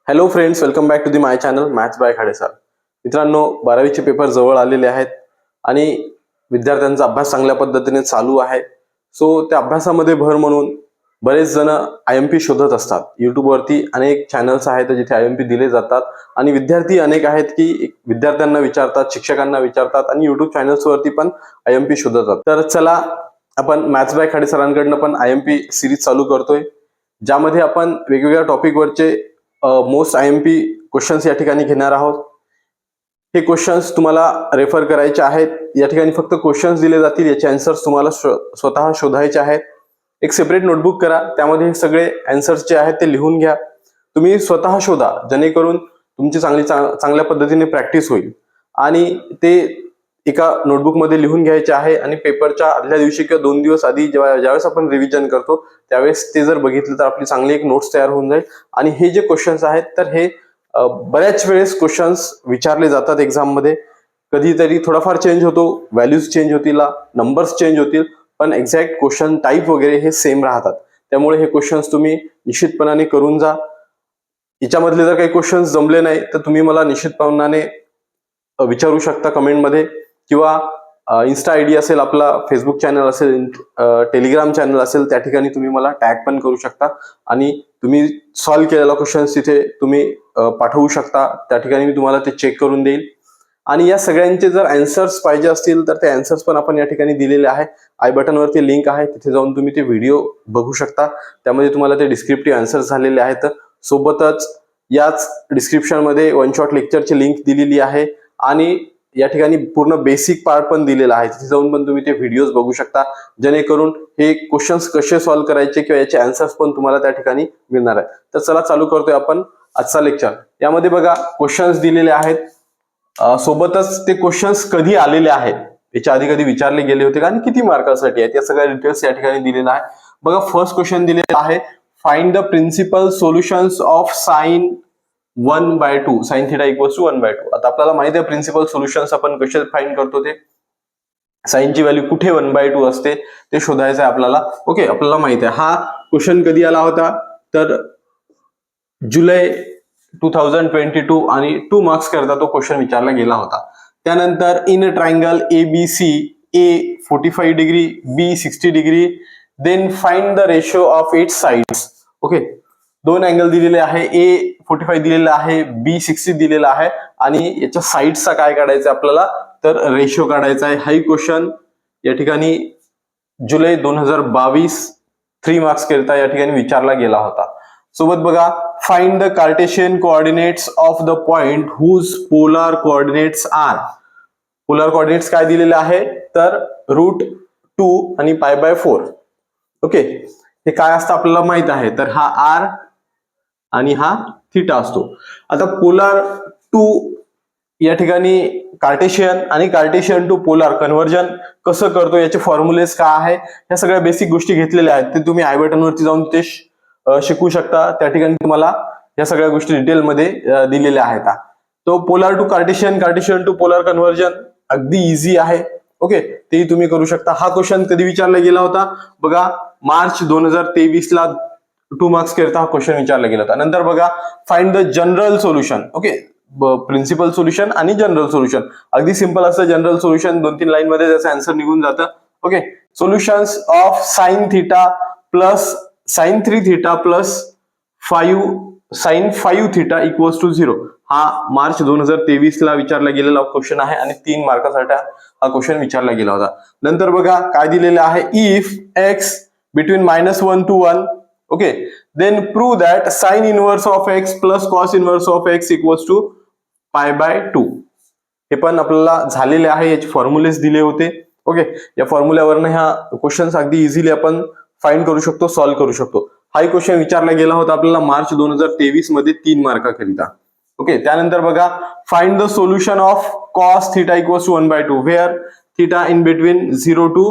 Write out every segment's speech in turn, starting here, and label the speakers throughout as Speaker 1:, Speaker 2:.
Speaker 1: Hello friends, welcome back to the my channel maths by Khade sir. मित्रांनो, 12वीचे paper जवळ आलेले आहेत आणि विद्यार्थ्यांचा अभ्यास चांगल्या पद्धतीने चालू आहे. सो त्या अभ्यासामध्ये भर म्हणून बरेच जण IMP शोधत असतात. युट्यूबवरती अनेक चॅनल्स आहेत जिथे IMP दिले जातात आणि विद्यार्थी अनेक आहेत की विद्यार्थ्यांना विचारतात, शिक्षकांना विचारतात आणि युट्यूब चॅनल्सवरती पण IMP शोधतात. तर चला, आपण मॅथ्स बाय खाडे सरांकडनं पण IMP सिरीज चालू करतोय, ज्यामध्ये आपण वेगवेगळ्या टॉपिकवरचे मोस्ट IMP क्वेश्चन्स या ठिकाणी घेणार आहोत. हे क्वेश्चन्स तुम्हाला रेफर करायचे आहेत. या ठिकाणी फक्त क्वेश्चन्स दिले जातील, याचे आन्सर्स तुम्हाला स्वतः शोधायचे आहेत. एक सेपरेट नोटबुक करा, त्यामध्ये हे सगळे आन्सर्स जे आहेत ते लिहून घ्या. तुम्ही स्वतः शोधा, जेणेकरून तुमची चांगल्या पद्धतीने प्रॅक्टिस होईल. आणि ते एका नोटबुकमध्ये लिहून घ्यायचे आहे आणि पेपरच्या आदल्या दिवशी किंवा 2 दिवस आधी ज्यावेळेस आपण रिव्हिजन करतो त्यावेळेस ते जर बघितलं तर आपली चांगली एक नोट्स तयार होऊन जाईल. आणि हे जे क्वेश्चन्स आहेत तर हे बऱ्याच वेळेस क्वेश्चन्स विचारले जातात एक्झाम मध्ये. कधीतरी थोडाफार चेंज होतो, व्हॅल्यूज चेंज होतील, नंबर्स चेंज होतील, पण एक्झॅक्ट क्वेश्चन टाईप वगैरे हे सेम राहतात. त्यामुळे हे क्वेश्चन्स तुम्ही निश्चितपणाने करून जा. याच्यामधले जर काही क्वेश्चन्स जमले नाही तर तुम्ही मला निश्चितपणाने विचारू शकता कमेंटमध्ये, किंवा इन्स्टा आयडी असेल, आपला फेसबुक चॅनल असेल, टेलिग्राम चॅनल असेल, त्या ठिकाणी तुम्ही मला टॅग पण करू शकता आणि तुम्ही सॉल्व्ह केलेला क्वेश्चन्स तिथे तुम्ही पाठवू शकता. त्या ठिकाणी मी तुम्हाला ते चेक करून देईल. आणि या सगळ्यांचे जर आन्सर्स पाहिजे असतील तर ते आन्सर्स पण आपण या ठिकाणी दिलेले आहे. आय बटनवरती लिंक आहे, तिथे जाऊन तुम्ही ते व्हिडिओ बघू शकता. त्यामध्ये तुम्हाला ते डिस्क्रिप्टिव्ह आन्सर्स झालेले आहेत. सोबतच याच डिस्क्रिप्शनमध्ये वन शॉट लेक्चरची लिंक दिलेली आहे आणि या ठिकाणी पूर्ण बेसिक पार्ट पण दिलेला आहे. तिथे जाऊन पण तुम्ही ते व्हिडिओज बघू शकता, जेणेकरून हे क्वेश्चन्स कसे सॉल्व्ह करायचे किंवा याचे आन्सर्स पण तुम्हाला त्या ठिकाणी मिळणार आहे. तर चला चालू करतोय आपण आजचा लेक्चर. यामध्ये बघा क्वेश्चन्स दिलेले आहेत, सोबतच ते क्वेश्चन्स कधी आलेले आहेत, याच्या आधी कधी विचारले गेले होते का आणि किती मार्कासाठी आहेत, या सगळ्या डिटेल्स या ठिकाणी दिलेला आहे. बघा, फर्स्ट क्वेश्चन दिलेला आहे, find the principal solutions of sine 1/2 sine theta equals to 1/2. आता आपल्याला माहिती आहे प्रिन्सिपल सोल्युशन्स आपण कसे फाइंड करतो, ते साइनची व्हॅल्यू कुठे 1/2 असते ते शोधायचं आहे आपल्याला. ओके, आपल्याला माहिती आहे. हा क्वेश्चन कधी आला होता तर जुलै 2022 आणि 2 मार्क्स करता तो क्वेश्चन विचारला गेला होता. त्यानंतर in a triangle ABC, A 45 degree, B 60 degree, then find the ratio of its sides. Okay, दोन अँगल दिलेले आहे, A 45 दिलेला आहे, B 60 दिलेला आहे आणि याच्या साइड्सचा काय काढायचं आपल्याला तर रेशो काढायचा आहे. हाही क्वेश्चन या ठिकाणी जुलै 2022 3 मार्क्स करता या ठिकाणी विचारला गेला होता. सोबत बघा, find the Cartesian coordinates of the point whose polar coordinates are. Polar coordinates काय दिलेले आहे तर √2 आणि π/4. ओके, हे काय असतं आपल्याला माहित आहे, तर हा r आणि हा थिटा असतो. आता पोलर टू या ठिकाणी कार्टेशियन आणि कार्टेशियन टू पोलर कन्व्हर्जन कसं करतो, याचे फॉर्म्युलेस काय आहे, ह्या सगळ्या बेसिक गोष्टी घेतलेल्या आहेत. ते तुम्ही आय बटनवरती जाऊन ते शिकू शकता. त्या ठिकाणी तुम्हाला या सगळ्या गोष्टी डिटेलमध्ये दिलेल्या आहेत. तो polar to Cartesian, Cartesian to polar conversion अगदी इझी आहे. ओके, तेही तुम्ही करू शकता. हा क्वेश्चन कधी विचारला गेला होता बघा, मार्च 2023 ला 2 मार्क्स करता हा क्वेश्चन विचारला गेला होता. नंतर बघा, find the general solution. Okay, principal solution आणि जनरल सोल्युशन अगदी सिंपल असतं. जनरल सोल्युशन 2-3 लाईन मध्ये त्याचं आन्सर निघून जातं. Okay, solutions of sine theta plus sine 3 theta plus 5 sine 5 theta equals to 0. हा मार्च 2023 ला विचारला गेलेला क्वेश्चन आहे आणि 3 मार्कासाठी हा क्वेश्चन विचारला गेला होता. नंतर बघा काय दिलेलं आहे, if x between -1 to 1. Okay, then prove that sine inverse of x plus cos inverse of x equals to π/2. हे पण आपल्याला झालेले आहे, याचे फॉर्म्युलेस दिले होते. ओके, या फॉर्म्युल्यावरनं ह्या क्वेश्चन्स अगदी इझिली आपण फाइंड करू शकतो, सॉल्व्ह करू शकतो. हाही क्वेश्चन विचारला गेला होता आपल्याला मार्च 2023 मध्ये 3 मार्काकरिता. ओके, त्यानंतर बघा, find the solution of cos theta equals to 1/2 where theta in between 0 to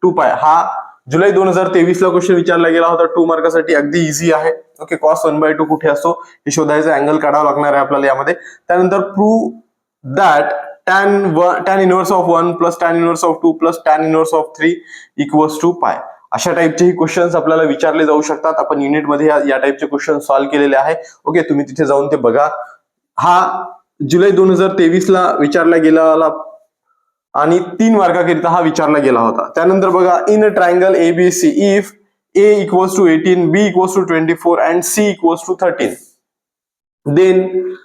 Speaker 1: 2π. हा जुलै 2023 ला क्वेश्चन विचारला गेला होता 2 मार्कासाठी. अगदी इझी आहे. ओके, कॉस 1/2 कुठे असतो हे शोधायचं, अँगल काढावा लागणार आहे आपल्याला यामध्ये. त्यानंतर prove that tan inverse of 1 plus tan inverse of 2 plus tan inverse of 3 equals to π. अशा टाईपचे क्वेश्चन्स आपल्याला विचारले जाऊ शकतात. आपण युनिटमध्ये या टाईपचे क्वेश्चन सॉल्व्ह केलेले आहे. ओके, तुम्ही तिथे जाऊन ते बघा. हा जुलै 2023 ला विचारला गेला आणि 3 मार्काकरिता हा विचारला गेला होता. त्यानंतर बघा, in a triangle ABC if A equals to 18, B equals to 24 and C equals to 13, then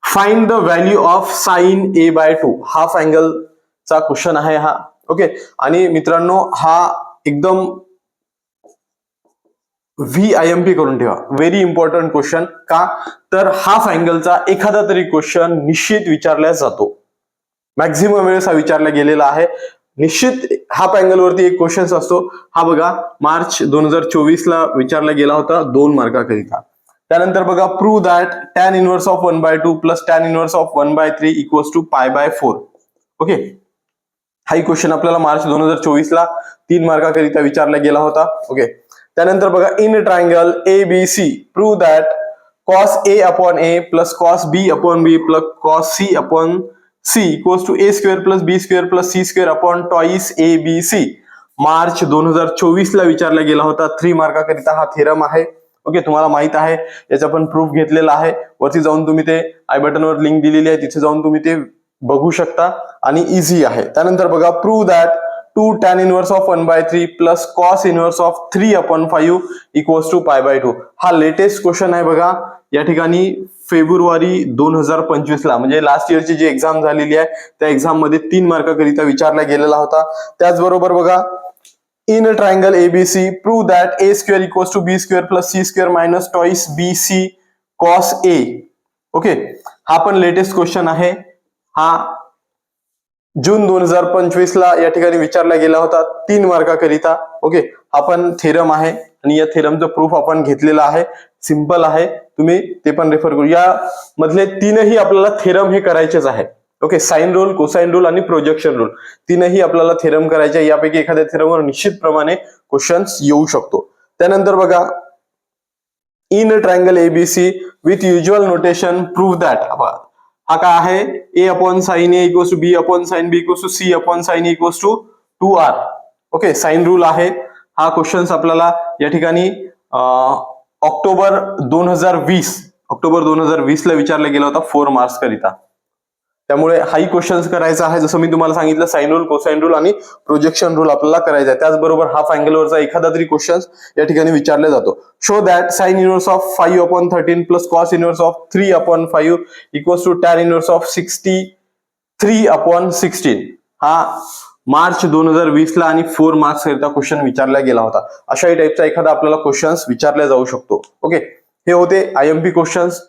Speaker 1: find the value of sin A by 2. Half angle चा क्वेश्चन आहे हा. ओके, आणि मित्रांनो हा एकदम VIMP करून ठेवा. Very important question. का तर हाफ अँगलचा एखादा तरी क्वेश्चन निश्चित विचारला जातो. मॅक्झिमम वेळेस हा विचारला गेलेला आहे. निश्चित हाफ अँगल वरती एक क्वेश्चन असतो. हा बघा, मार्च 2024 ला विचारला गेला होता 2 मार्काकरिता. त्यानंतर बघा, prove that tan inverse of 1/2 plus tan inverse of 1/3 equals to π/4. Okay, हा क्वेश्चन आपल्याला मार्च 2024 ला 3 मार्काकरिता विचारला गेला होता. ओके, त्यानंतर बघा, in triangle ABC prove that cos A upon A plus cos B upon B plus cos C upon C equals to A square plus B square plus C square upon twice ABC. March 2024 ला विचारला गेला होता. 3 मार्काकरिता हा theorem आहे. Okay, तुम्हाला माहित आहे, याचा पण प्रूफ घेतलेला आहे. वरती जाऊन तुम्ही ते आय बटनवर लिंक दिलेली आहे, तिथे जाऊन तुम्ही ते बघू शकता आणि इझी आहे. त्यानंतर बघा, prove that 2 tan inverse of 1/3 plus cos inverse of 3/5 equals to π/2. हा लेटेस्ट क्वेश्चन आहे बघा. या ठिकाणी फेब्रुवारी 2025 ला म्हणजे लास्ट इयरची जी एक्झाम झालेली आहे त्या एक्झाम मध्ये 3 मार्काकरिता विचारला गेलेला होता. त्याचबरोबर बघा, in a triangle ABC prove that A square equals to B square plus C square minus twice BC cos A. Okay, हा पण लेटेस्ट क्वेश्चन आहे. हा जून 2025 ला या ठिकाणी विचारला गेला होता 3 मार्काकरिता. ओके, हा पण थेरम आहे आणि या थेरमचं प्रूफ आपण घेतलेला आहे. सिंपल आहे, तुम्ही ते पण रेफर करू. या मधले 3ही आपल्याला थेरम हे करायचेच आहे. Okay, sine rule, cosine rule आणि प्रोजेक्शन रूल 3ही आपल्याला थेरम करायचे. यापैकी एखाद्या थेरमवर निश्चितप्रमाणे क्वेश्चन्स येऊ शकतो. त्यानंतर बघा, in a triangle ABC with usual notation prove that. हा काय आहे, A upon sine A equals to B upon sine B equals to C upon sine A equals to 2R. Okay, sine rule आहे. हा question आपल्याला या ठिकाणी October 2020 ला विचारला गेला होता 4 मार्क्स करिता. त्यामुळे हाही क्वेश्चन्स करायचा आहे. जसं मी तुम्हाला सांगितलं, साइन रूल, कोसाइन रूल आणि प्रोजेक्शन रूल आपल्याला करायचा आहे. त्याचबरोबर हाफ अँगलवरचा एखादा तरी क्वेश्चन या ठिकाणी विचारला जातो. Show that sine inverse of 5/13 plus cos inverse of 3/5 equals to tan inverse of 63/16. हा मार्च 2020 ला आणि 4 मार्क्स करिता क्वेश्चन विचारला गेला होता. अशाही टाईपचा एखादा आपल्याला क्वेश्चन्स विचारला जाऊ शकतो. ओके, हे होते IMP क्वेश्चन्स.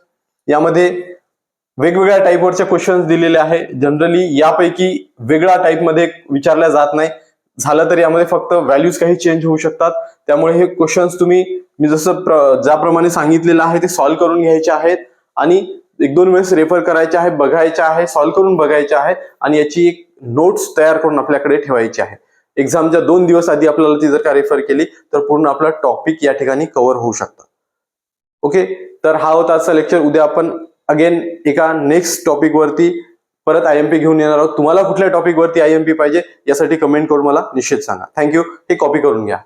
Speaker 1: यामध्ये वेगवेगळ्या टाईपवरचे क्वेश्चन्स दिलेले आहे. जनरली यापैकी वेगळ्या टाईपमध्ये विचारल्या जात नाही. झालं तर यामध्ये फक्त व्हॅल्यूज काही चेंज होऊ शकतात. त्यामुळे हे क्वेश्चन्स तुम्ही मी जसं ज्याप्रमाणे सांगितलेलं आहे ते सॉल्व्ह करून घ्यायचे आहेत आणि 1-2 वेळेस रेफर करायचे आहे, बघायचे आहे, सॉल्व्ह करून बघायचे आहे आणि याची एक नोट्स तयार करून आपल्याकडे ठेवायची आहे. एक्झामच्या 2 दिवस आधी आपल्याला ती जर का रेफर केली तर पूर्ण आपला टॉपिक या ठिकाणी कव्हर होऊ शकतं. ओके, तर हा होता आजचा लेक्चर. उद्या आपण अगेन एका नेक्स्ट टॉपिक वरती परत IMP घेऊन येणार आहोत. तुम्हाला कुठल्या टॉपिक वरती IMP पाहिजे यासाठी कमेंट करून मला निश्चित सांगा. थँक्यू. हे कॉपी करून घ्या.